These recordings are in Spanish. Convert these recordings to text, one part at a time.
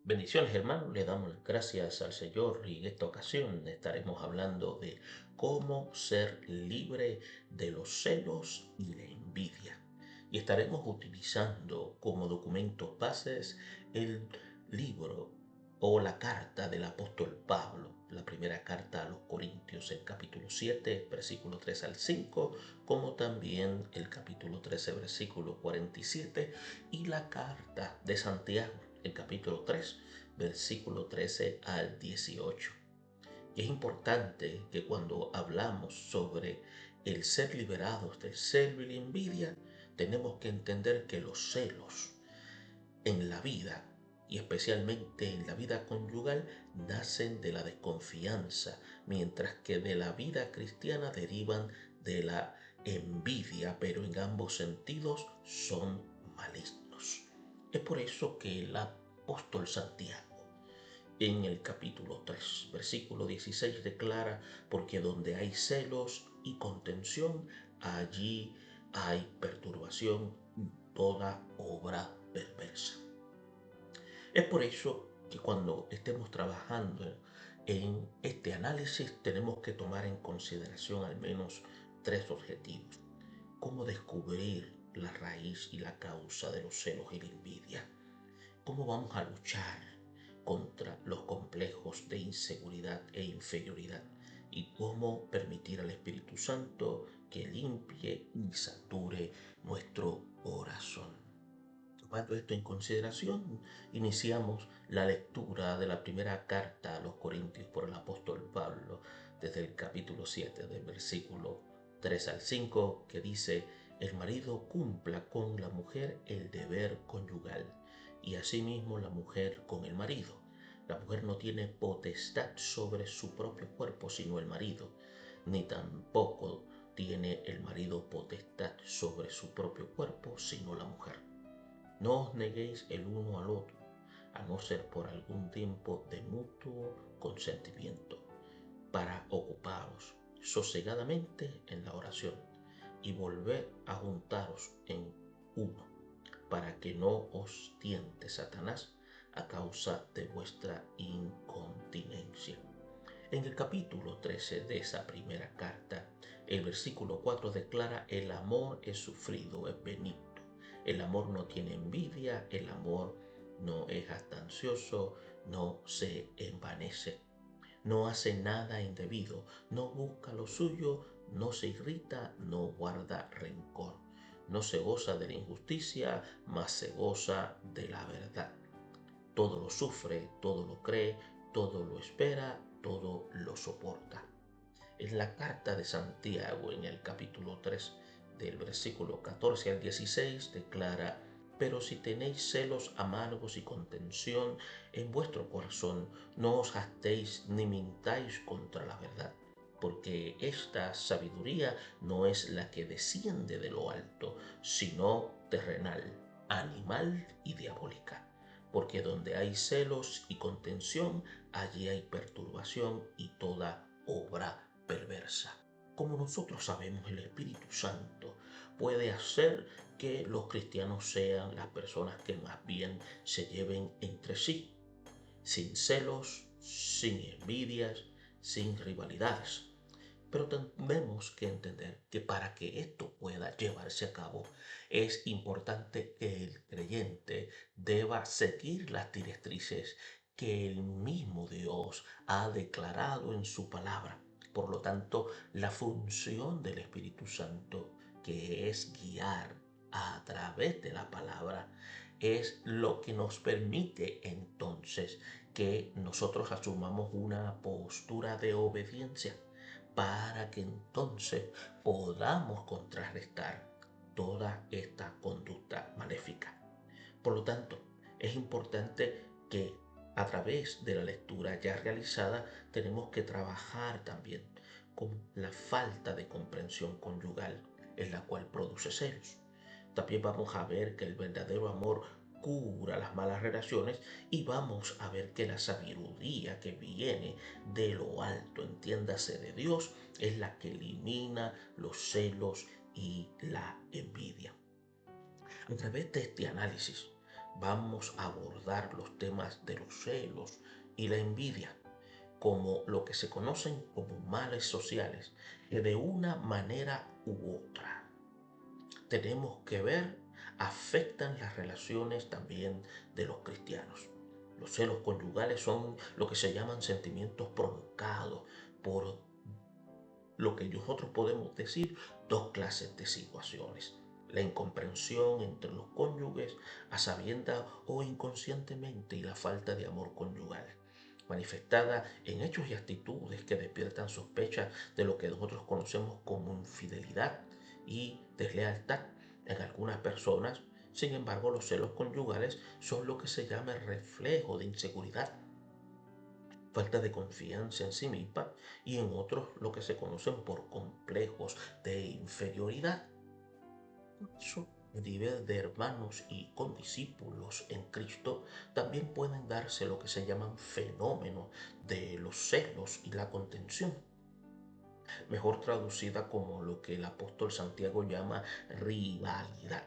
Bendiciones, hermanos, le damos las gracias al Señor y en esta ocasión estaremos hablando de cómo ser libre de los celos y la envidia. Y estaremos utilizando como documentos bases el libro o la carta del apóstol Pablo, la primera carta a los Corintios, el capítulo 7, versículo 3 al 5, como también el capítulo 13, versículo 47, y la carta de Santiago, el capítulo 3, versículo 13 al 18. Y es importante que cuando hablamos sobre el ser liberados del celo y la envidia, tenemos que entender que los celos en la vida, y especialmente en la vida conyugal, nacen de la desconfianza, mientras que de la vida cristiana derivan de la envidia, pero en ambos sentidos son malignos. Es por eso que el apóstol Santiago, en el capítulo 3, versículo 16, declara: porque donde hay celos y contención, allí hay perturbación y toda obra perversa. Es por eso que cuando estemos trabajando en este análisis tenemos que tomar en consideración al menos tres objetivos. Cómo descubrir la raíz y la causa de los celos y la envidia. Cómo vamos a luchar contra los complejos de inseguridad e inferioridad. Y cómo permitir al Espíritu Santo que limpie y sature nuestro corazón. Tomando esto en consideración, iniciamos la lectura de la primera carta a los Corintios por el apóstol Pablo, desde el capítulo 7, del versículo 3 al 5, que dice: el marido cumpla con la mujer el deber conyugal, y asimismo la mujer con el marido. La mujer no tiene potestad sobre su propio cuerpo sino el marido, ni tampoco tiene el marido potestad sobre su propio cuerpo sino la mujer. No os neguéis el uno al otro, a no ser por algún tiempo de mutuo consentimiento, para ocuparos sosegadamente en la oración y volver a juntaros en uno, para que no os tiente Satanás a causa de vuestra incontinencia. En el capítulo 13 de esa primera carta, el versículo 4 declara: el amor es sufrido, es benigno. El amor no tiene envidia, el amor no es jactancioso, no se envanece, no hace nada indebido, no busca lo suyo, no se irrita, no guarda rencor, no se goza de la injusticia, mas se goza de la verdad. Todo lo sufre, todo lo cree, todo lo espera, todo lo soporta. En la carta de Santiago, en el capítulo 3, del versículo 14 al 16, declara: pero si tenéis celos amargos y contención en vuestro corazón, no os jactéis ni mintáis contra la verdad, porque esta sabiduría no es la que desciende de lo alto, sino terrenal, animal y diabólica. Porque donde hay celos y contención, allí hay perturbación y toda obra perversa. Como nosotros sabemos, el Espíritu Santo puede hacer que los cristianos sean las personas que más bien se lleven entre sí, sin celos, sin envidias, sin rivalidades. Pero tenemos que entender que para que esto pueda llevarse a cabo, es importante que el creyente deba seguir las directrices que el mismo Dios ha declarado en su palabra. Por lo tanto, la función del Espíritu Santo, que es guiar a través de la palabra, es lo que nos permite entonces que nosotros asumamos una postura de obediencia, para que entonces podamos contrarrestar toda esta conducta maléfica. Por lo tanto, es importante que a través de la lectura ya realizada tenemos que trabajar también con la falta de comprensión conyugal, en la cual produce celos. También vamos a ver que el verdadero amor cura las malas relaciones, y vamos a ver que la sabiduría que viene de lo alto, entiéndase de Dios, es la que elimina los celos y la envidia. A través de este análisis vamos a abordar los temas de los celos y la envidia como lo que se conocen como males sociales, que de una manera u otra tenemos que ver afectan las relaciones también de los cristianos. Los celos conyugales son lo que se llaman sentimientos provocados por lo que nosotros podemos decir dos clases de situaciones. La incomprensión entre los cónyuges a sabiendas o inconscientemente y la falta de amor conyugal, manifestada en hechos y actitudes que despiertan sospechas de lo que nosotros conocemos como infidelidad y deslealtad en algunas personas. Sin embargo, los celos conyugales son lo que se llama el reflejo de inseguridad, falta de confianza en sí misma, y en otros lo que se conocen por complejos de inferioridad. Por eso, a nivel de hermanos y condiscípulos en Cristo, también pueden darse lo que se llaman fenómenos de los celos y la contención, mejor traducida como lo que el apóstol Santiago llama rivalidad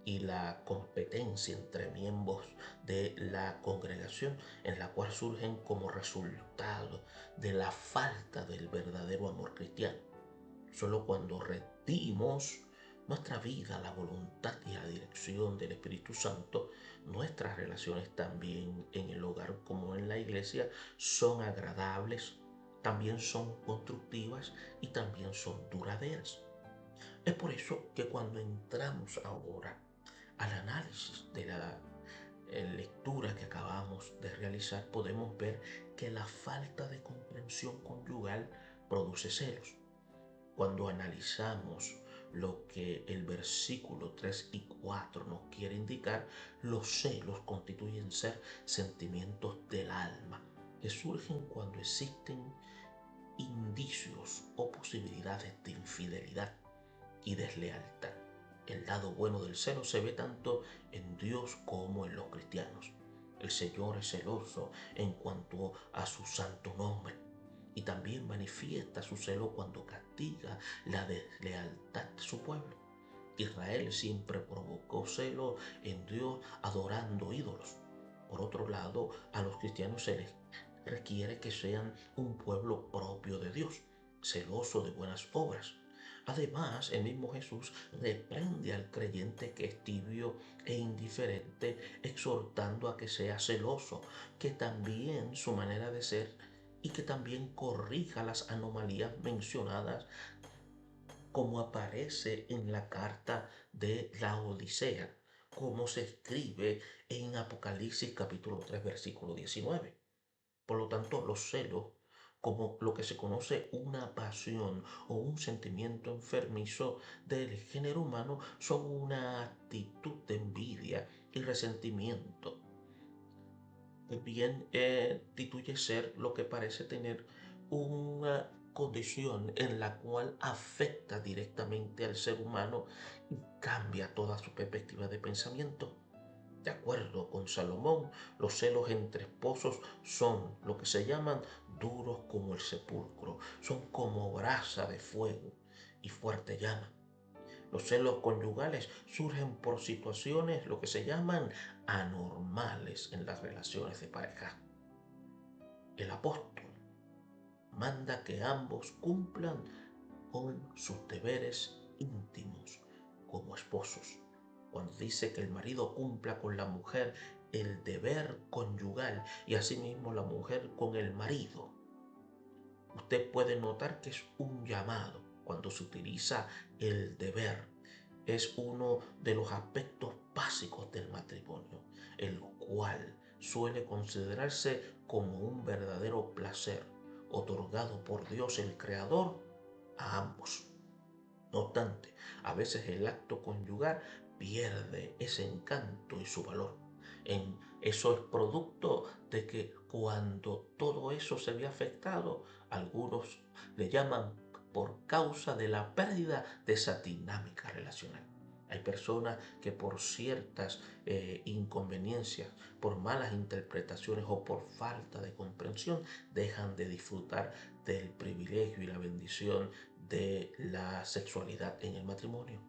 y la competencia entre miembros de la congregación, en la cual surgen como resultado de la falta del verdadero amor cristiano. Solo cuando rendimos nuestra vida a la voluntad y a la dirección del Espíritu Santo, nuestras relaciones también en el hogar como en la iglesia son agradables, también son constructivas y también son duraderas. Es por eso que cuando entramos ahora al análisis de la lectura que acabamos de realizar, podemos ver que la falta de comprensión conyugal produce celos. Cuando analizamos lo que el versículo 3 y 4 nos quiere indicar, los celos constituyen ser sentimientos del alma que surgen cuando existen indicios o posibilidades de infidelidad y deslealtad. El lado bueno del celo se ve tanto en Dios como en los cristianos. El Señor es celoso en cuanto a su santo nombre y también manifiesta su celo cuando castiga la deslealtad de su pueblo. Israel siempre provocó celo en Dios adorando ídolos. Por otro lado, a los cristianos se les requiere que sean un pueblo propio de Dios, celoso de buenas obras. Además, el mismo Jesús reprende al creyente que es tibio e indiferente, exhortando a que sea celoso, que también su manera de ser y que también corrija las anomalías mencionadas como aparece en la carta de la Odisea, como se escribe en Apocalipsis capítulo 3 versículo 19. Por lo tanto, los celos, como lo que se conoce una pasión o un sentimiento enfermizo del género humano, son una actitud de envidia y resentimiento. Bien tituye ser lo que parece tener una condición en la cual afecta directamente al ser humano y cambia toda su perspectiva de pensamiento. De acuerdo con Salomón, los celos entre esposos son lo que se llaman duros como el sepulcro, son como brasa de fuego y fuerte llama. Los celos conyugales surgen por situaciones lo que se llaman anormales en las relaciones de pareja. El apóstol manda que ambos cumplan con sus deberes íntimos como esposos. Cuando dice que el marido cumpla con la mujer el deber conyugal y asimismo la mujer con el marido, usted puede notar que es un llamado cuando se utiliza el deber. Es uno de los aspectos básicos del matrimonio, el cual suele considerarse como un verdadero placer otorgado por Dios el Creador a ambos. No obstante, a veces el acto conyugal pierde ese encanto y su valor. Eso es producto de que cuando todo eso se ve afectado, algunos le llaman por causa de la pérdida de esa dinámica relacional. Hay personas que por ciertas inconveniencias, por malas interpretaciones o por falta de comprensión, dejan de disfrutar del privilegio y la bendición de la sexualidad en el matrimonio.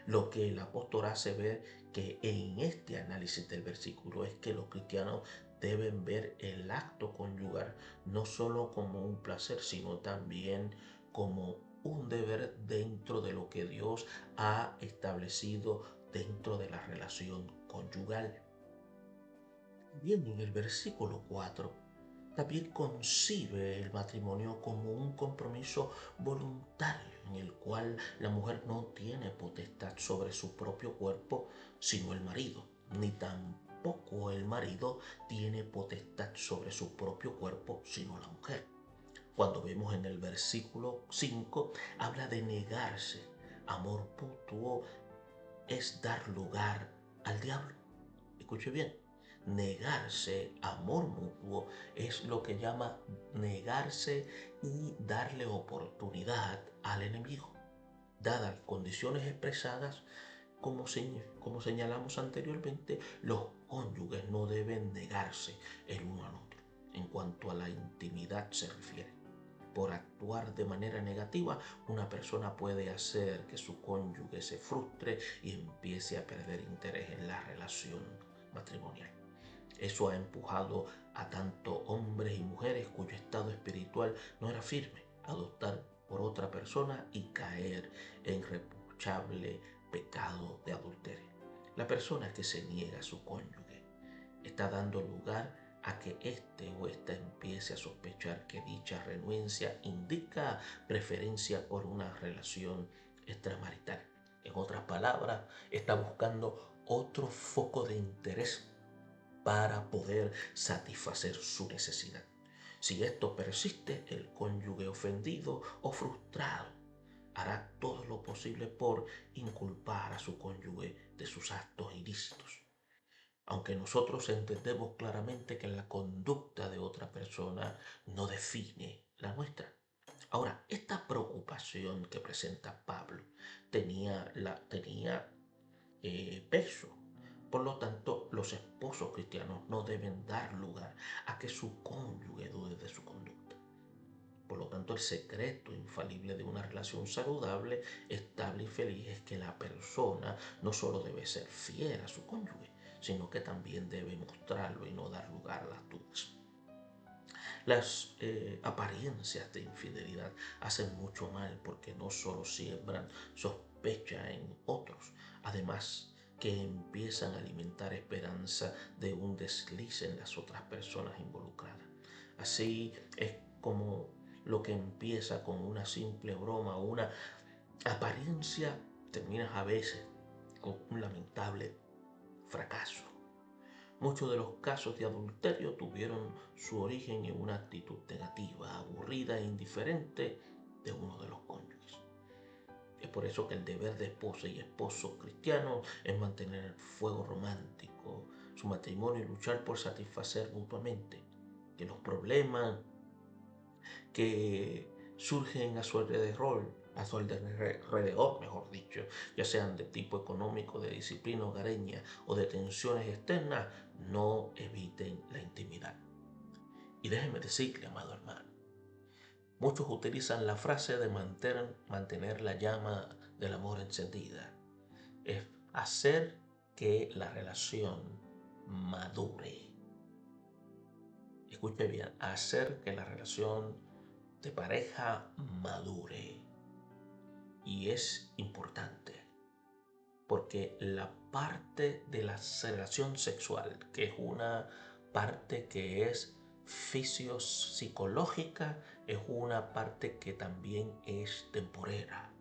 Lo que el apóstol hace ver que en este análisis del versículo es que los cristianos deben ver el acto conyugal no solo como un placer, sino también como un deber dentro de lo que Dios ha establecido dentro de la relación conyugal. Bien, en el versículo 4 también concibe el matrimonio como un compromiso voluntario en el cual la mujer no tiene potestad sobre su propio cuerpo, sino el marido, ni tampoco el marido tiene potestad sobre su propio cuerpo, sino la mujer. Cuando vemos en el versículo 5, habla de negarse. Amor mutuo es dar lugar al diablo. Escuche bien, negarse, amor mutuo, es lo que llama negarse y darle oportunidad al enemigo. Dadas las condiciones expresadas, como señalamos anteriormente, los cónyuges no deben negarse el uno al otro en cuanto a la intimidad se refiere. Por actuar de manera negativa, una persona puede hacer que su cónyuge se frustre y empiece a perder interés en la relación matrimonial. Eso ha empujado a tanto hombres y mujeres cuyo estado espiritual no era firme a adoptar por otra persona y caer en reprochable pecado de adulterio. La persona que se niega a su cónyuge está dando lugar a que éste o ésta empiece a sospechar que dicha renuencia indica preferencia por una relación extramarital. En otras palabras, está buscando otro foco de interés para poder satisfacer su necesidad. Si esto persiste, el cónyuge ofendido o frustrado hará todo lo posible por inculpar a su cónyuge de sus actos ilícitos. Aunque nosotros entendemos claramente que la conducta de otra persona no define la nuestra. Ahora, esta preocupación que presenta Pablo tenía peso. Por lo tanto, los esposos cristianos no deben dar lugar a que su cónyuge dude de su conducta. Por lo tanto, el secreto infalible de una relación saludable, estable y feliz es que la persona no solo debe ser fiel a su cónyuge, sino que también debe mostrarlo y no dar lugar a las dudas. Las apariencias de infidelidad hacen mucho mal porque no solo siembran sospecha en otros, además que empiezan a alimentar esperanza de un desliz en las otras personas involucradas. Así es como lo que empieza con una simple broma o una apariencia termina a veces con un lamentable fracaso. Muchos de los casos de adulterio tuvieron su origen en una actitud negativa, aburrida e indiferente de uno de los cónyuges. Es por eso que el deber de esposa y esposo cristiano es mantener el fuego romántico, su matrimonio y luchar por satisfacer mutuamente. Que los problemas que surgen a su alrededor, mejor dicho, ya sean de tipo económico, de disciplina hogareña o de tensiones externas, no eviten la intimidad. Y déjeme decirle, amado hermano, muchos utilizan la frase de mantener la llama del amor encendida. Es hacer que la relación madure. Escuche bien, hacer que la relación de pareja madure. Y es importante porque la parte de la relación sexual, que es una parte que es fisiopsicológica, es una parte que también es temporera.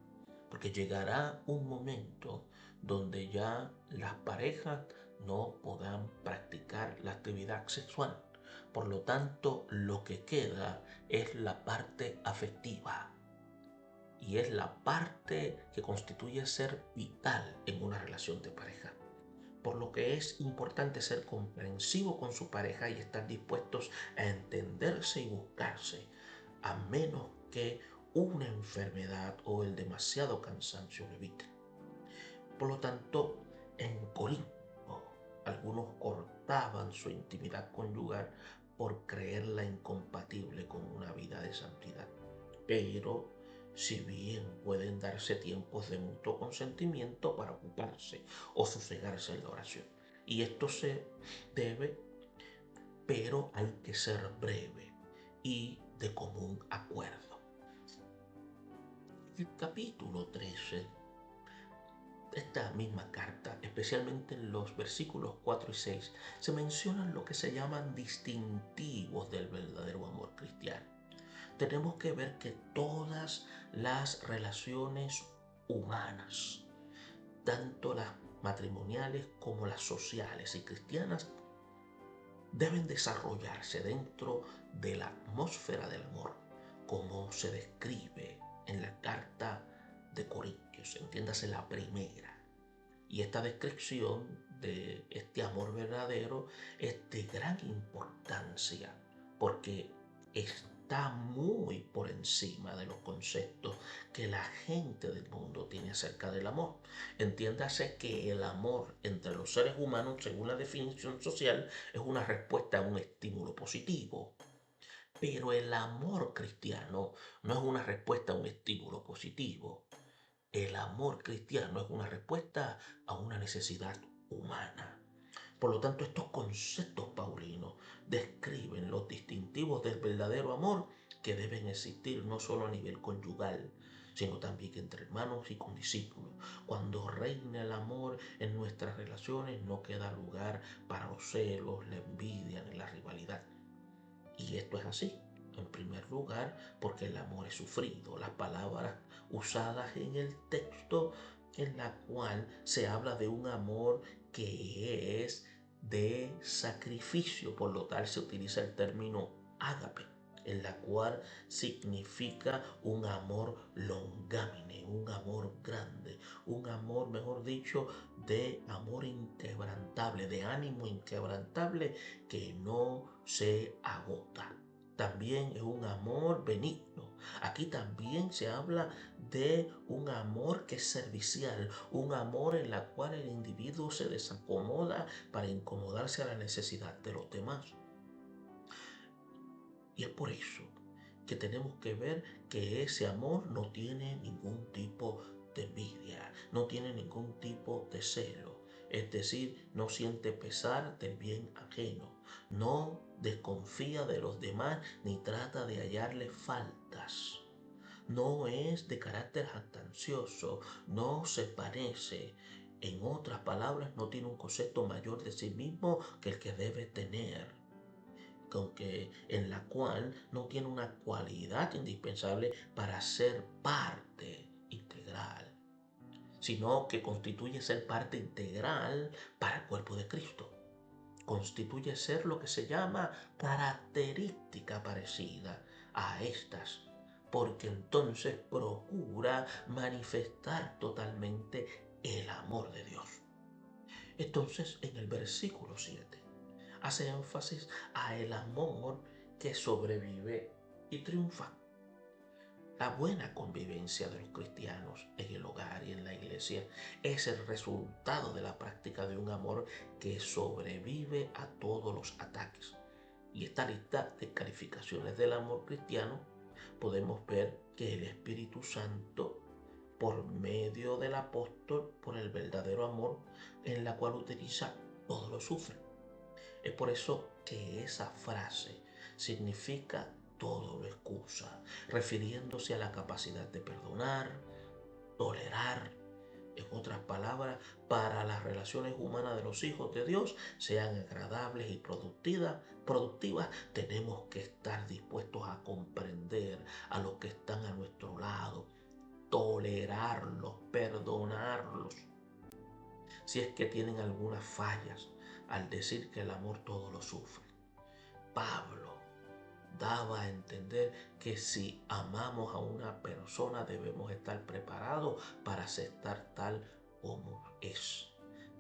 Porque llegará un momento donde ya las parejas no podrán practicar la actividad sexual. Por lo tanto, lo que queda es la parte afectiva y es la parte que constituye ser vital en una relación de pareja. Por lo que es importante ser comprensivo con su pareja y estar dispuestos a entenderse y buscarse, a menos que una enfermedad o el demasiado cansancio lo eviten. Por lo tanto, en Corinto, algunos cortaban su intimidad conyugal por creerla incompatible con una vida de santidad. Pero si bien pueden darse tiempos de mutuo consentimiento para ocuparse o sosegarse en la oración. Y esto se debe, pero hay que ser breve y de común acuerdo. El capítulo 13, esta misma carta, especialmente en los versículos 4 y 6, se mencionan lo que se llaman distintivos del verdadero amor cristiano. Tenemos que ver que todas las relaciones humanas, tanto las matrimoniales como las sociales y cristianas, deben desarrollarse dentro de la atmósfera del amor, como se describe en la carta de Corintios, entiéndase la primera. Y esta descripción de este amor verdadero es de gran importancia porque está muy por encima de los conceptos que la gente del mundo tiene acerca del amor. Entiéndase que el amor entre los seres humanos, según la definición social, es una respuesta a un estímulo positivo. Pero el amor cristiano no es una respuesta a un estímulo positivo. El amor cristiano es una respuesta a una necesidad humana. Por lo tanto, estos conceptos paulinos describen los distintivos del verdadero amor que deben existir no solo a nivel conyugal, sino también entre hermanos y con discípulos. Cuando reina el amor en nuestras relaciones, no queda lugar para los celos, la envidia ni la rivalidad. Y esto es así. En primer lugar, porque el amor es sufrido. Las palabras usadas en el texto en la cual se habla de un amor que es de sacrificio. Por lo tal se utiliza el término ágape, en la cual significa un amor longámine, un amor grande, un amor, mejor dicho, de amor inquebrantable, de ánimo inquebrantable que no se agota. También es un amor benigno. Aquí también se habla de un amor que es servicial, un amor en la cual el individuo se desacomoda para incomodarse a la necesidad de los demás. Y es por eso que tenemos que ver que ese amor no tiene ningún tipo de envidia, no tiene ningún tipo de celo. Es decir, no siente pesar del bien ajeno, no desconfía de los demás ni trata de hallarle faltas. No es de carácter jactancioso, no se parece. En otras palabras, no tiene un concepto mayor de sí mismo que el que debe tener, en la cual no tiene una cualidad indispensable para ser parte integral, sino que constituye ser parte integral para el cuerpo de Cristo. Constituye ser lo que se llama característica parecida a estas, porque entonces procura manifestar totalmente el amor de Dios. Entonces, en el versículo 7 hace énfasis a el amor que sobrevive y triunfa. La buena convivencia de los cristianos en el hogar y en la iglesia es el resultado de la práctica de un amor que sobrevive a todos los ataques. Y esta lista de calificaciones del amor cristiano podemos ver que el Espíritu Santo, por medio del apóstol, por el verdadero amor en la cual utiliza, todo lo sufre. Es por eso que esa frase significa todo lo excusa, refiriéndose a la capacidad de perdonar, tolerar. En otras palabras, para las relaciones humanas de los hijos de Dios sean agradables y productivas, tenemos que estar dispuestos a comprender a los que están a nuestro lado, tolerarlos, perdonarlos, si es que tienen algunas fallas, al decir que el amor todo lo sufre. Pablo daba a entender que si amamos a una persona debemos estar preparados para aceptar tal como es.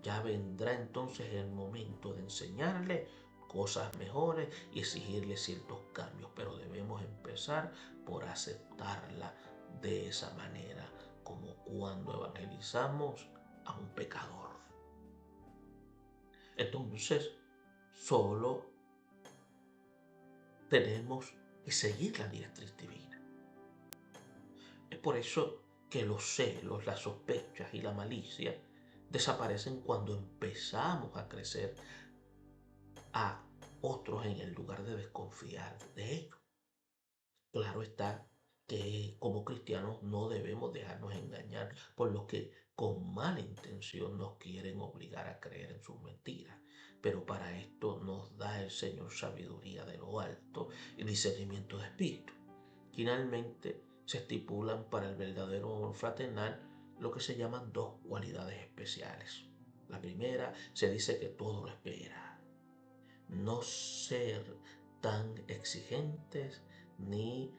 Ya vendrá entonces el momento de enseñarle cosas mejores y exigirle ciertos cambios, pero debemos empezar por aceptarla de esa manera, como cuando evangelizamos a un pecador. Entonces, solo tenemos que seguir la directriz divina. Es por eso que los celos, las sospechas y la malicia desaparecen cuando empezamos a crecer a otros en el lugar de desconfiar de ellos. Claro está que como cristianos no debemos dejarnos engañar por los que con mala intención nos quieren obligar a creer en sus mentiras. Pero para esto nos da el Señor sabiduría de lo alto y discernimiento de espíritu. Finalmente, se estipulan para el verdadero amor fraternal lo que se llaman dos cualidades especiales. La primera, se dice que todo lo espera. No ser tan exigentes ni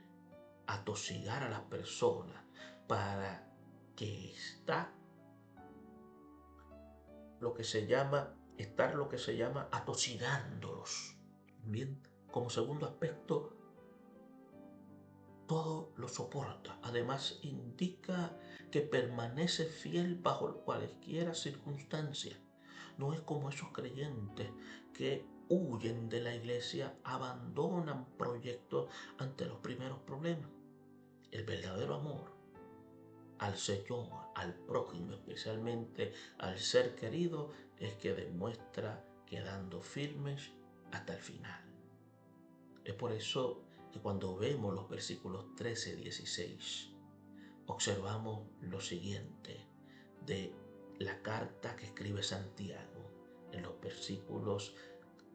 atosigar a las personas para que estar lo que se llama atosigándolos. Bien, como segundo aspecto, todo lo soporta. Además, indica que permanece fiel bajo cualquier circunstancia. No es como esos creyentes que huyen de la iglesia, abandonan proyectos ante los primeros problemas. El verdadero amor al Señor, al prójimo, especialmente al ser querido, es que demuestra quedando firmes hasta el final. Es por eso que cuando vemos los versículos 13 y 16, observamos lo siguiente de la carta que escribe Santiago en los versículos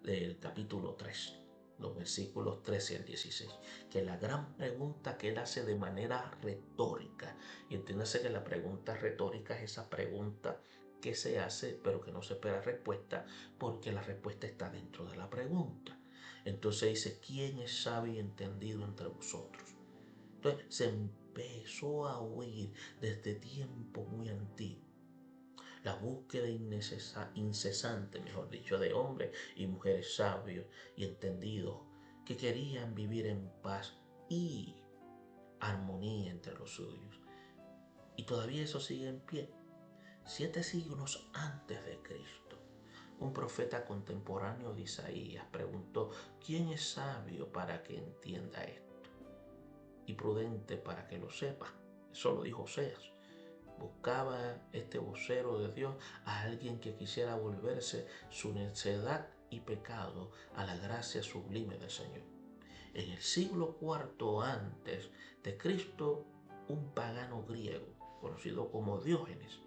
del capítulo 3, los versículos 13 al 16, que la gran pregunta que él hace de manera retórica, y entiéndase que la pregunta retórica es esa pregunta que se hace pero que no se espera respuesta porque la respuesta está dentro de la pregunta. Entonces dice, ¿quién es sabio y entendido entre vosotros? Entonces se empezó a oír desde tiempo muy antiguo la búsqueda incesante, mejor dicho, de hombres y mujeres sabios y entendidos que querían vivir en paz y armonía entre los suyos. Y todavía eso sigue en pie. 7 siglos antes de Cristo, un profeta contemporáneo de Isaías preguntó, ¿quién es sabio para que entienda esto? Y prudente para que lo sepa. Eso lo dijo Oseas. Buscaba este vocero de Dios a alguien que quisiera volverse su necedad y pecado a la gracia sublime del Señor. En el siglo IV antes de Cristo, un pagano griego, conocido como Diógenes,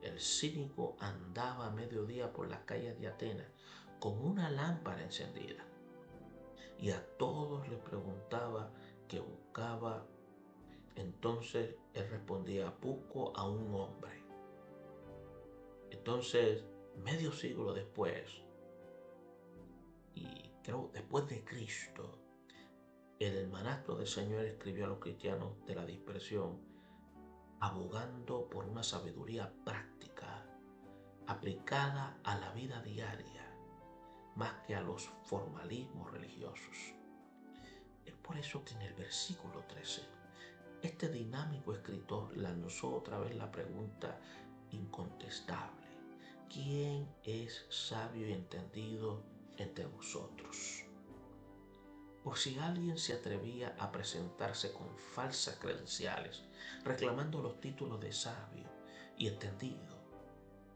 el cínico, andaba a mediodía por las calles de Atenas con una lámpara encendida y a todos les preguntaba qué buscaba. Entonces él respondía, busco a un hombre. Entonces, medio siglo después, y creo después de Cristo, el hermanastro del Señor escribió a los cristianos de la dispersión, abogando por una sabiduría práctica, aplicada a la vida diaria, más que a los formalismos religiosos. Es por eso que en el versículo 13, este dinámico escritor lanzó otra vez la pregunta incontestable. ¿Quién es sabio y entendido entre vosotros? Por si alguien se atrevía a presentarse con falsas credenciales, reclamando los títulos de sabio y entendido.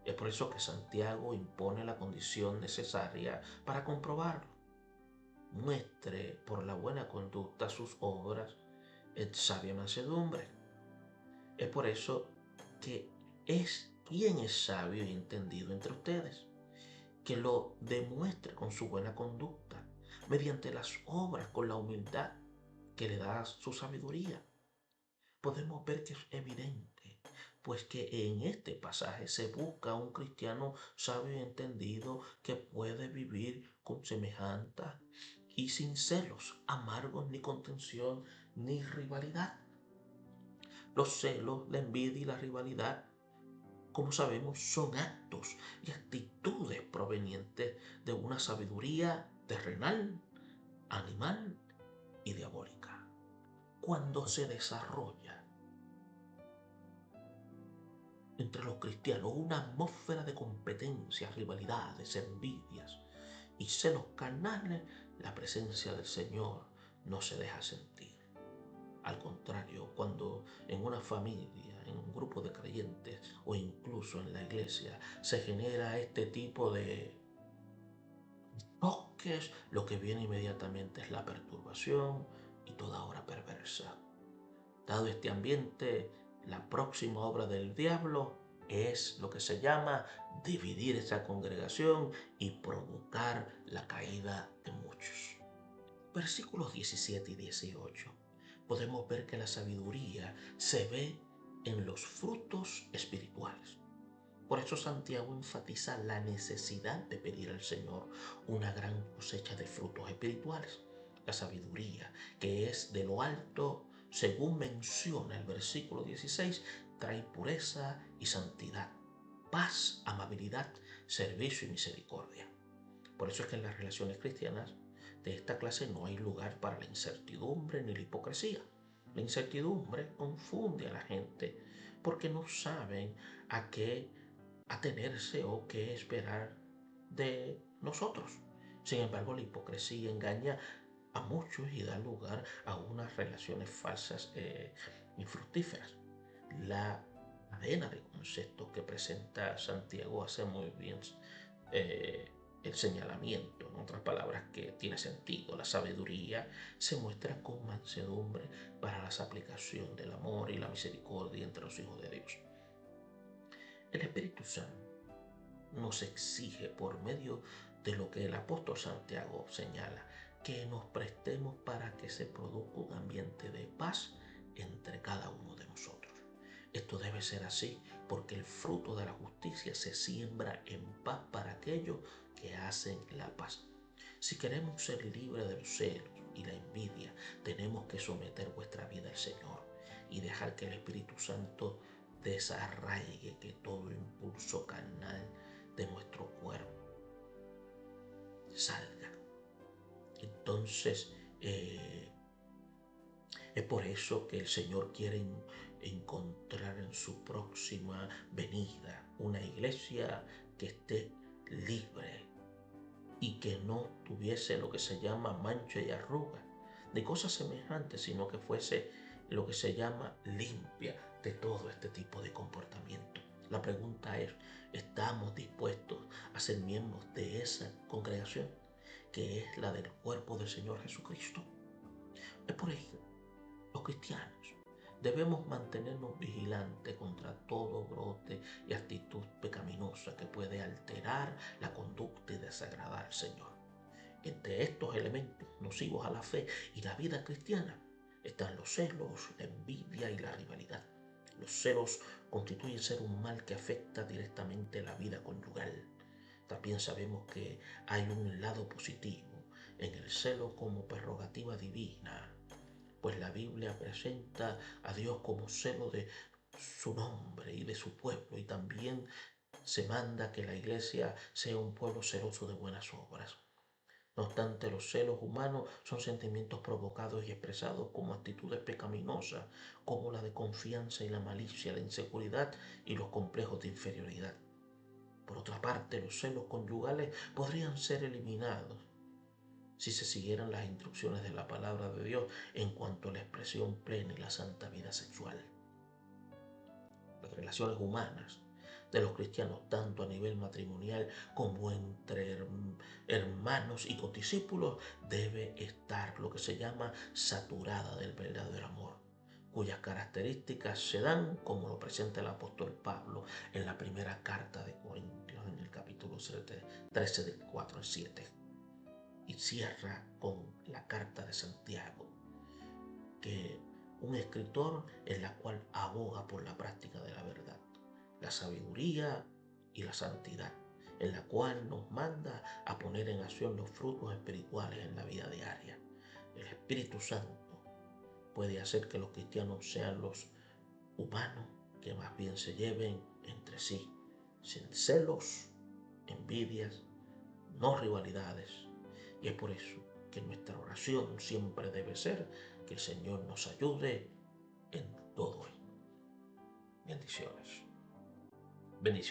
Es por eso que Santiago impone la condición necesaria para comprobarlo. Muestre por la buena conducta sus obras en sabia mansedumbre. Es por eso que es quien es sabio y entendido entre ustedes, que lo demuestre con su buena conducta, mediante las obras, con la humildad que le da su sabiduría. Podemos ver que es evidente, pues que en este pasaje se busca un cristiano sabio y entendido que puede vivir con semejante y sin celos amargos, ni contención, ni rivalidad. Los celos, la envidia y la rivalidad, como sabemos, son actos y actitudes provenientes de una sabiduría terrenal, animal y diabólica. Cuando se desarrolla entre los cristianos una atmósfera de competencias, rivalidades, envidias y celos carnales, la presencia del Señor no se deja sentir. Al contrario, cuando en una familia, en un grupo de creyentes o incluso en la iglesia se genera este tipo de toques, lo que viene inmediatamente es la perturbación y toda obra perversa. Dado este ambiente, la próxima obra del diablo es lo que se llama dividir esa congregación y provocar la caída de muchos. Versículos 17 y 18. Podemos ver que la sabiduría se ve en los frutos espirituales. Por eso Santiago enfatiza la necesidad de pedir al Señor una gran cosecha de frutos espirituales. La sabiduría, que es de lo alto, según menciona el versículo 16, trae pureza y santidad, paz, amabilidad, servicio y misericordia. Por eso es que en las relaciones cristianas de esta clase no hay lugar para la incertidumbre ni la hipocresía. La incertidumbre confunde a la gente porque no saben a qué atenerse o qué esperar de nosotros. Sin embargo, la hipocresía engaña a muchos y da lugar a unas relaciones falsas y fructíferas. La cadena de conceptos que presenta Santiago hace muy bien eh, el señalamiento, en otras palabras, que tiene sentido. La sabiduría se muestra con mansedumbre para la aplicación del amor y la misericordia entre los hijos de Dios. El Espíritu Santo nos exige por medio de lo que el apóstol Santiago señala, que nos prestemos para que se produzca un ambiente de paz entre cada uno de nosotros. Esto debe ser así porque el fruto de la justicia se siembra en paz para aquellos que hacen la paz. Si queremos ser libres de los celos y la envidia, tenemos que someter vuestra vida al Señor y dejar que el Espíritu Santo desarraigue que todo impulso carnal de nuestro cuerpo salga. Entonces, es por eso que el Señor quiere encontrar en su próxima venida una iglesia que esté libre y que no tuviese lo que se llama mancha y arruga de cosas semejantes, sino que fuese lo que se llama limpia de todo este tipo de comportamiento. La pregunta es, ¿estamos dispuestos a ser miembros de esa congregación que es la del cuerpo del Señor Jesucristo? Es por ello, los cristianos debemos mantenernos vigilantes contra todo brote y actitud pecaminosa que puede alterar la conducta y desagradar al Señor. Entre estos elementos nocivos a la fe y la vida cristiana están los celos, la envidia y la rivalidad. Los celos constituyen ser un mal que afecta directamente la vida conyugal. También sabemos que hay un lado positivo en el celo como prerrogativa divina, pues la Biblia presenta a Dios como celo de su nombre y de su pueblo, y también se manda que la iglesia sea un pueblo celoso de buenas obras. No obstante, los celos humanos son sentimientos provocados y expresados como actitudes pecaminosas, como la de confianza y la malicia, la inseguridad y los complejos de inferioridad. Por otra parte, los celos conyugales podrían ser eliminados si se siguieran las instrucciones de la palabra de Dios en cuanto a la expresión plena y la santa vida sexual. Las relaciones humanas de los cristianos, tanto a nivel matrimonial como entre hermanos y condiscípulos, debe estar lo que se llama saturada del verdadero amor, cuyas características se dan como lo presenta el apóstol Pablo en la primera carta de Corintios, en el capítulo 13 del 4 al 7. Y cierra con la carta de Santiago, que un escritor en la cual aboga por la práctica de la verdad, la sabiduría y la santidad, en la cual nos manda a poner en acción los frutos espirituales en la vida diaria. El Espíritu Santo puede hacer que los cristianos sean los humanos que más bien se lleven entre sí, sin celos, envidias, no rivalidades. Y es por eso que nuestra oración siempre debe ser que el Señor nos ayude en todo esto. Bendiciones. Bendiciones.